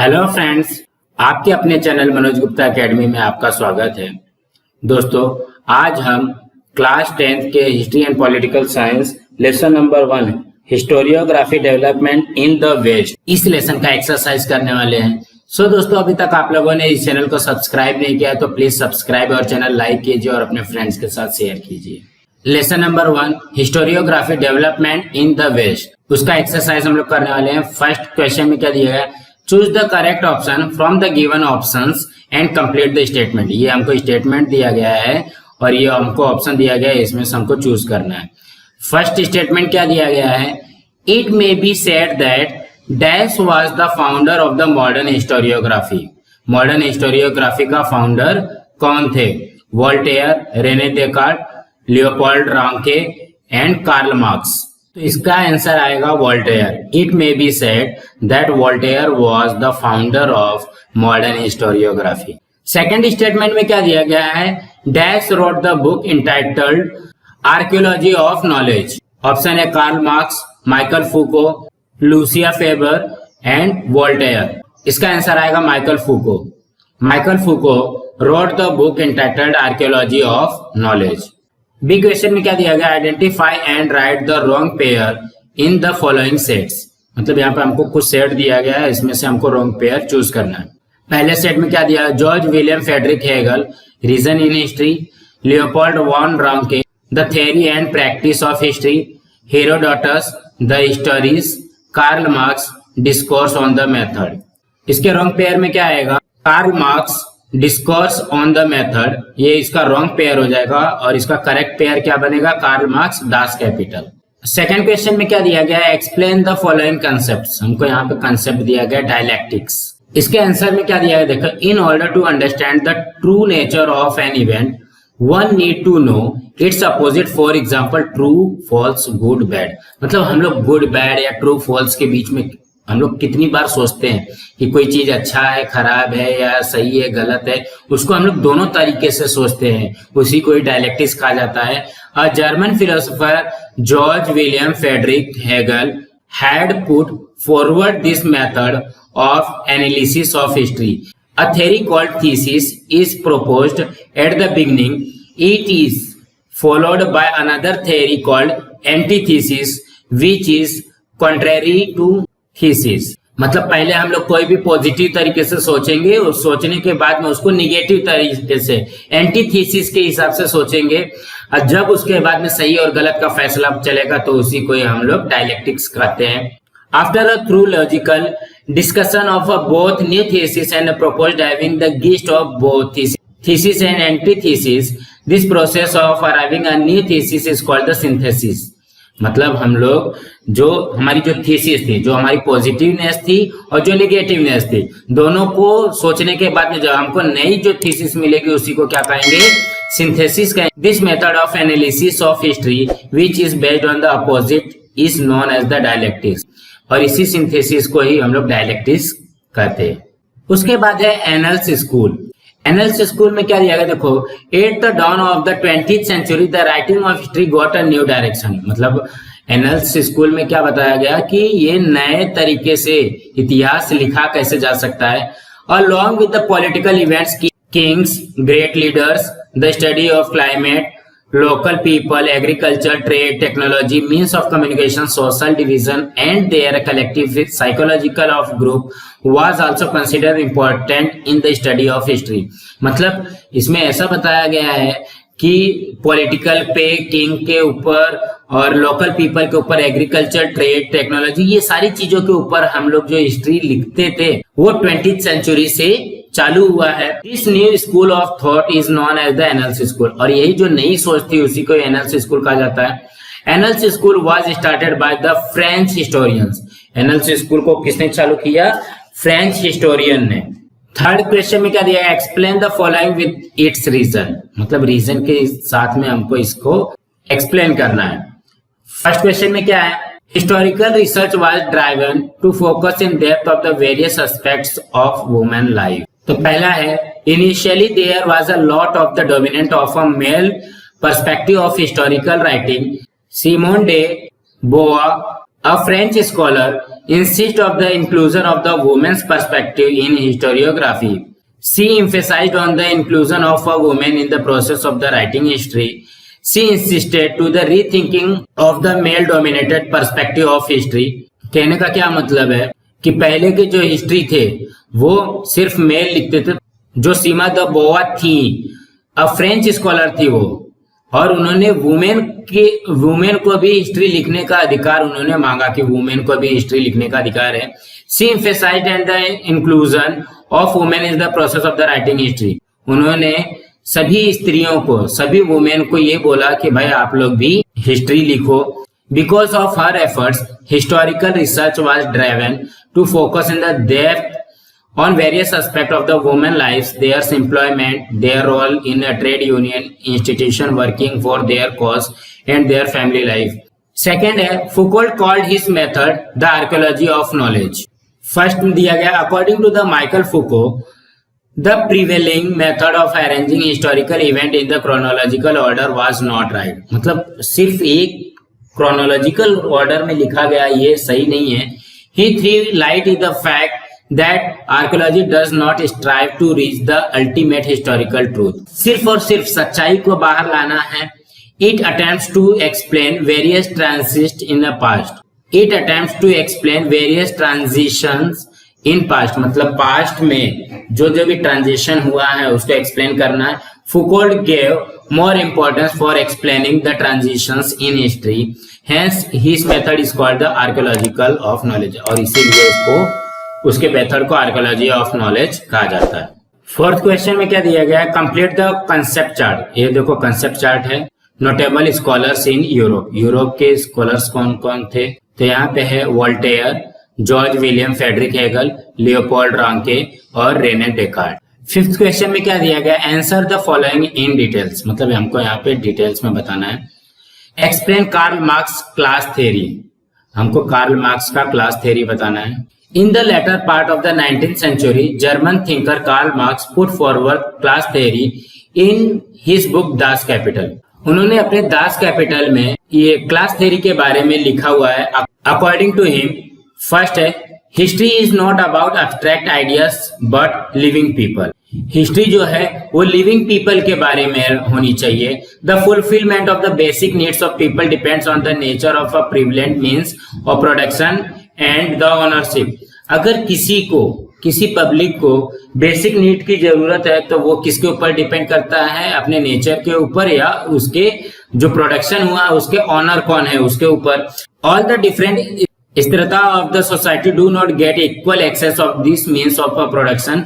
Hello friends, आपके अपने channel Manoj Gupta academy में आपका स्वागत है। दोस्तों, आज हम क्लास 10th के history and political science lesson number 1 historiography development in the west इस लेसन का एक्सरसाइज करने वाले हैं। दोस्तों, अभी तक आप लोगों ने इस चैनल को सब्सक्राइब नहीं किया तो प्लीज सब्सक्राइब और चैनल लाइक कीजिए और अपने फ्रेंड्स के साथ शेयर कीजिए। Lesson number 1 historiography development in the west, उसका एक्सरसाइज हम लोग करने वाले हैं। फर्स्ट क्वेश्चन में क्या दिया है? Choose the correct option from the given options and complete the statement. ये हमको स्टेटमेंट दिया गया है और ये हमको ऑप्शन दिया गया है, इसमें से हमको चूज करना है। फर्स्ट स्टेटमेंट क्या दिया गया है? It may be said that dash was the founder of the modern historiography. Modern historiography का फाउंडर कौन थे? Voltaire, Rene Descartes, Leopold Ranke and Karl Marx. तो इसका आंसर आएगा Voltaire. It may be said that Voltaire was the founder of modern historiography. Second statement में क्या दिया गया है? Dash wrote the book entitled archaeology of knowledge. Option है Karl Marx, Michel Foucault, Lucia favour and Voltaire. इसका answer आएगा Michel Foucault. Michel Foucault wrote the book entitled archaeology of knowledge. B question में क्या दिया गया? Identify and write the wrong pair in the following sets. मतलब यहाँ पे हमको कुछ सेट दिया गया है, इसमें से हमको रॉन्ग पेयर चूज करना है। पहले सेट में क्या दिया? George William Frederick Hegel, reason in history, Leopold von Ranke, the theory and practice of history, Herodotus, the histories, Karl Marx, discourse on the method. इसके रॉन्ग पेयर में क्या आएगा? Karl Marx, discourse on the method, ये इसका wrong pair हो जाएगा और इसका करेक्ट पेयर क्या बनेगा? Karl Marx, Das Kapital. Second question में क्या दिया गया है? Explain the following concepts. हमको यहाँ पे कंसेप्ट दिया गया डायलैक्टिक्स। इसके आंसर में क्या दिया है? देखो, in order to understand the true nature of an event one need to know its opposite. For example true, false, good, bad. मतलब हम लोग गुड, बैड या ट्रू, फॉल्स के बीच में हम लोग कितनी बार सोचते हैं कि कोई चीज अच्छा है, खराब है, या सही है, गलत है। उसको हम लोग दोनों तरीके से सोचते हैं, उसी को ही डायलैक्टिक्स कहा जाता है। A German philosopher George William Frederick Hegel had put forward this method of analysis of history. A theory called thesis is proposed at the beginning. It is followed by another theory called antithesis, which is contrary to thesis. मतलब पहले हम लोग कोई भी positive तरीके से सोचेंगे और सोचने के बाद में उसको निगेटिव तरीके से एंटी थीसिस के हिसाब से सोचेंगे, और जब उसके बाद में सही और गलत का फैसला चलेगा तो उसी को हम लोग डायलैक्टिक्स कहते हैं। After a through logical discussion of both new thesis and proposed having the gist of both thesis and anti thesis, this process of arriving a new thesis is called the synthesis. मतलब हम लोग जो हमारी जो thesis थी, जो हमारी positiveness थी और जो नेगेटिवनेस थी, दोनों को सोचने के बाद में जब हमको नई जो थीसिस मिलेगी उसी को क्या कहेंगे? सिंथेसिस कहेंगे। This method of analysis of history which is based on the opposite is known as the dialectics. और इसी सिंथेसिस को ही हम लोग डायलैक्टिक्स कहते हैं। उसके बाद है एनल्स स्कूल। एनल्स स्कूल में क्या दिया गया? देखो, at the dawn of the 20th century the writing of history got a new direction. मतलब एनल्स स्कूल में क्या बताया गया कि ये नए तरीके से इतिहास लिखा कैसे जा सकता है। Along with the political events, Kings, great leaders, the study of climate, local people, agriculture, trade, technology, means of communication, social division and their collective psychological of group was also considered important in the study of history। मतलब इसमें ऐसा बताया गया है कि political पे, king के ऊपर और लोकल पीपल के ऊपर, एग्रीकल्चर, ट्रेड, टेक्नोलॉजी, ये सारी चीजों के ऊपर हम लोग जो हिस्ट्री लिखते थे वो 20th सेंचुरी से चालू हुआ है। This new school of thought is known as the Annales school. और यही जो नई सोच थी उसी को एनल्स स्कूल कहा जाता है। Annales school was started by the French historians. Annales school को किसने चालू किया? फ्रेंच हिस्टोरियन ने। थर्ड क्वेश्चन में क्या दिया है? Explain the following with its reason. मतलब रीजन के साथ में हमको इसको एक्सप्लेन करना है। फर्स्ट क्वेश्चन में क्या है? Historical research was driven to focus in depth of the various aspects of women life. तो पहला है, initially there was a lot of the dominant of a male perspective of historical writing. Simone de Beauvoir, a French scholar, insist of the inclusion of the woman's perspective in historiography. She emphasized on the inclusion of a woman in the process of the writing history. She insisted to the rethinking of the male-dominated perspective of history. कहने का क्या मतलब है कि पहले के जो history थे वो सिर्फ मेल लिखते थे। जो सीमा द बोवाट थी, अ फ्रेंच स्कॉलर थी वो, और उन्होंने वुमेन को भी हिस्ट्री लिखने का अधिकार उन्होंने मांगा कि वुमेन को भी हिस्ट्री लिखने का अधिकार है। She emphasised and the inclusion of women is the process of the writing history. उन्होंने सभी स्त्रियों को, सभी वुमेन को ये बोला कि भाई आप लोग भी हिस्ट्री लिखो। Because of her efforts historical research was driven to focus in the depth on various aspects of the women lives, their employment, their role in a trade union institution working for their cause, and their family life. Second है, Foucault called his method the archaeology of knowledge. First दिया गया, according to the Michael Foucault, the prevailing method of arranging historical event in the chronological order was not right. मतलब सिर्फ एक chronological order में लिखा गया ये सही नहीं है. He threw light in the fact that archaeology does not strive to reach the ultimate historical truth. सिर्फ और सिर्फ सच्चाई को बाहर लाना है. It attempts to explain various transitions in the past. It attempts to explain various transitions in past. मतलब past में जो भी transition हुआ है उसको explain करना है. Foucault gave more importance for explaining the transitions in history. Hence, his method is called the archaeological of knowledge. और इसीलिए उसके मेथड को आर्कियोलॉजी ऑफ नॉलेज कहा जाता है। फोर्थ क्वेश्चन में क्या दिया गया है, कंप्लीट द कंसेप्ट चार्ट। ये देखो कंसेप्ट चार्ट है। Notable scholars in Europe, Europe के स्कॉलर्स कौन कौन थे, तो यहाँ पे है Voltaire, George William Frederick Hegel, Leopold Ranke और रेने डेकार्ट। फिफ्थ क्वेश्चन में क्या दिया गया, answer the following in details, मतलब हमको यहाँ पे डिटेल्स में बताना है। Explain Karl Marx class theory, हमको कार्ल मार्क्स का क्लास थ्योरी बताना है। In the latter part of the 19th century, German thinker Karl Marx put forward class theory in his book Das Kapital. उन्होंने अपने Das Kapital में ये class theory के बारे में लिखा हुआ है। According to him, फर्स्ट है, history is not about abstract ideas but living people. History जो है वो लिविंग पीपल के बारे में होनी चाहिए। The fulfilment of the basic needs of people depends on the nature of a prevalent means of production and the ownership. अगर किसी पब्लिक को बेसिक नीड की जरूरत है तो वो किसके ऊपर डिपेंड करता है, अपने नेचर के ऊपर या उसके जो प्रोडक्शन हुआ उसके ऑनर कौन है उसके ऊपर। All the different strata of the society do not get equal access of this means of production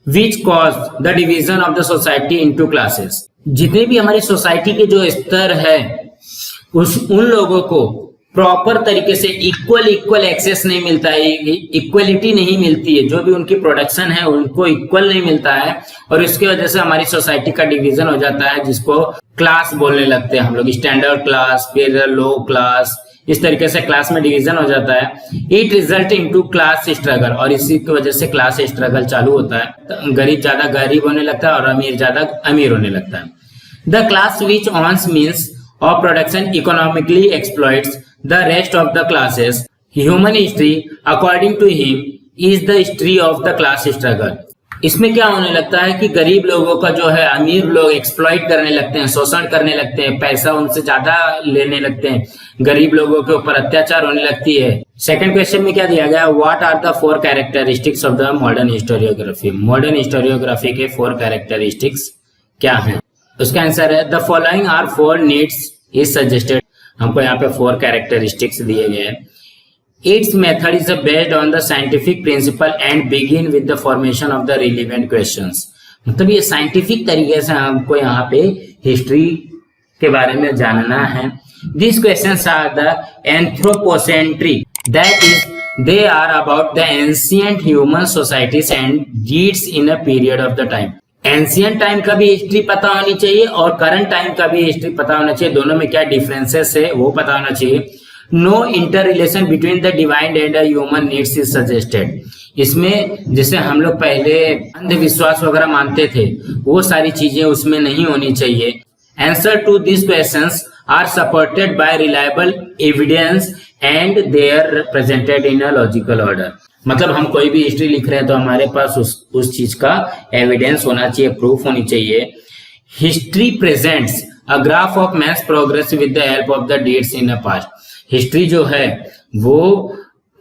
which cause the division of the society into classes. जितने भी हमारी सोसाइटी के जो स्तर है उन लोगों को प्रॉपर तरीके से इक्वल एक्सेस नहीं मिलता है, इक्वलिटी नहीं मिलती है, जो भी उनकी प्रोडक्शन है उनको इक्वल नहीं मिलता है और इसकी वजह से हमारी सोसाइटी का डिवीजन हो जाता है जिसको क्लास बोलने लगते हैं हम लोग। स्टैंडर्ड क्लास, फिर लो क्लास, इस तरीके से क्लास में डिवीजन हो जाता है। It result into class struggle, और इसी की वजह से क्लास स्ट्रगल चालू होता है। गरीब ज्यादा गरीब होने लगता है और अमीर ज्यादा अमीर होने लगता है। The class which owns means of production economically exploits the rest of the classes. Human history, according to him, is the history of the class struggle. इसमें क्या होने लगता है कि गरीब लोगों का जो है अमीर लोग एक्सप्लॉइट करने लगते हैं, शोषण करने लगते हैं, पैसा उनसे ज्यादा लेने लगते हैं, गरीब लोगों के ऊपर अत्याचार होने लगती है। सेकंड क्वेश्चन में क्या दिया गया, what are the 4 characteristics of the modern historiography. Modern historiography के 4 कैरेक्टरिस्टिक्स क्या है, उसका आंसर है the following are 4 needs is suggested. हमको यहाँ पे 4 कैरेक्टरिस्टिक्स दिए गए हैं। Its method is based on the scientific principle and begin with the formation of the relevant questions. मतलब ये साइंटिफिक तरीके से हमको यहाँ पे हिस्ट्री के बारे में जानना है। This questions are the anthropocentric, that is they are about the ancient human societies and deeds in a period of the time. Ancient time का भी हिस्ट्री पता होनी चाहिए और करंट टाइम का भी हिस्ट्री पता होना चाहिए, दोनों में क्या डिफरेंसेस है वो पता होना चाहिए। No inter relation between the divine and human needs is suggested. इसमें जैसे हम लोग पहले अंधविश्वास वगैरह मानते थे वो सारी चीजें उसमें नहीं होनी चाहिए। Answer to this questions are supported by reliable evidence and they are represented in a logical order। मतलब हम कोई भी हिस्ट्री लिख रहे हैं तो हमारे पास उस चीज का एविडेंस होना चाहिए, प्रूफ होनी चाहिए। History presents a graph of man's progress with the help of the dates in a past. History जो है वो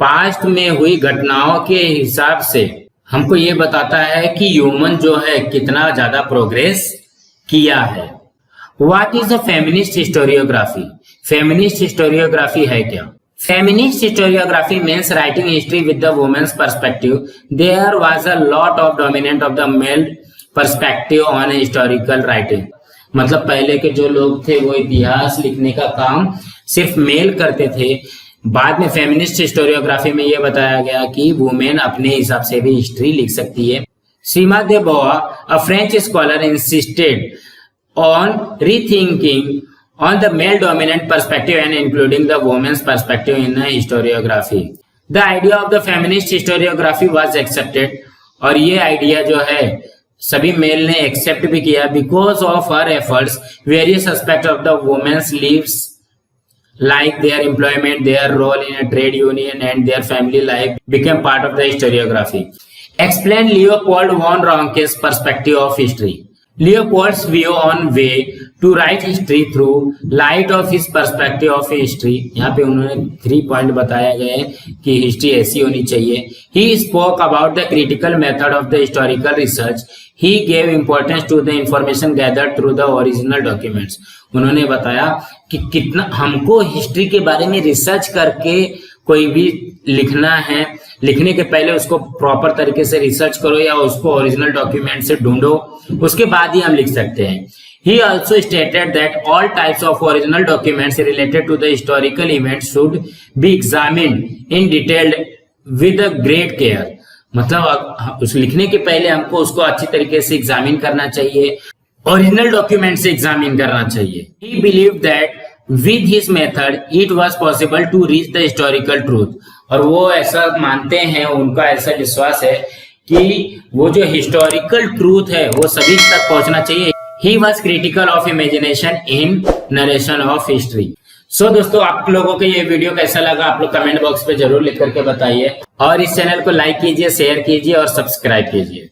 पास्ट में हुई घटनाओं के हिसाब से हमको ये बताता है कि ह्यूमन जो है कितना ज्यादा प्रोग्रेस किया है। What is the feminist historiography? Feminist historiography है क्या? Feminist historiography means writing history with the woman's perspective. There was a lot of dominance of the male perspective on historical writing. मतलब पहले के जो लोग थे वो इतिहास लिखने का काम सिर्फ मेल करते थे। बाद में फेमिनिस्ट हिस्टोरियोग्राफी में ये बताया गया कि वुमेन अपने हिसाब से भी हिस्ट्री लिख सकती है। सीमा दे बोआ, a French scholar, insisted on rethinking on the male dominant perspective and including the woman's perspective in the historiography. The idea of the feminist historiography was accepted, और ये आइडिया जो है सभी मेल ने एक्सेप्ट भी किया because of her efforts various aspects of the women's lives like their employment, their role in a trade union and their family life became part of the historiography. Explain Leopold von Ranke's perspective of history. Leopold's view on way to write history through light of his perspective of history. यहाँ पे उन्होंने 3 point बताया गए कि history ऐसी होनी चाहिए। He spoke about the critical method of the historical research. He gave importance to the information gathered through the original documents. उन्होंने बताया कि कितना हमको हिस्ट्री के बारे में रिसर्च करके कोई भी लिखना है, लिखने के पहले उसको प्रॉपर तरीके से रिसर्च करो या उसको ओरिजिनल डॉक्यूमेंट से ढूंढो, उसके बाद ही हम लिख सकते हैं। He also stated that all types of original documents related to the historical events should be examined in detail with a great care. मतलब उस लिखने के पहले हमको उसको अच्छी तरीके से एग्जामिन करना चाहिए, ओरिजिनल डॉक्यूमेंट से एग्जामिन करना चाहिए। He believed that with his method it was possible to reach the historical truth. और वो ऐसा मानते हैं, उनका ऐसा विश्वास है कि वो जो हिस्टोरिकल ट्रूथ है वो सभी तक पहुंचना चाहिए। He was critical of imagination in narration of history. So दोस्तों, आप लोगों को ये वीडियो कैसा लगा आप लोग कमेंट बॉक्स पे जरूर लिख करके बताइए, और इस चैनल को लाइक कीजिए, शेयर कीजिए और सब्सक्राइब कीजिए।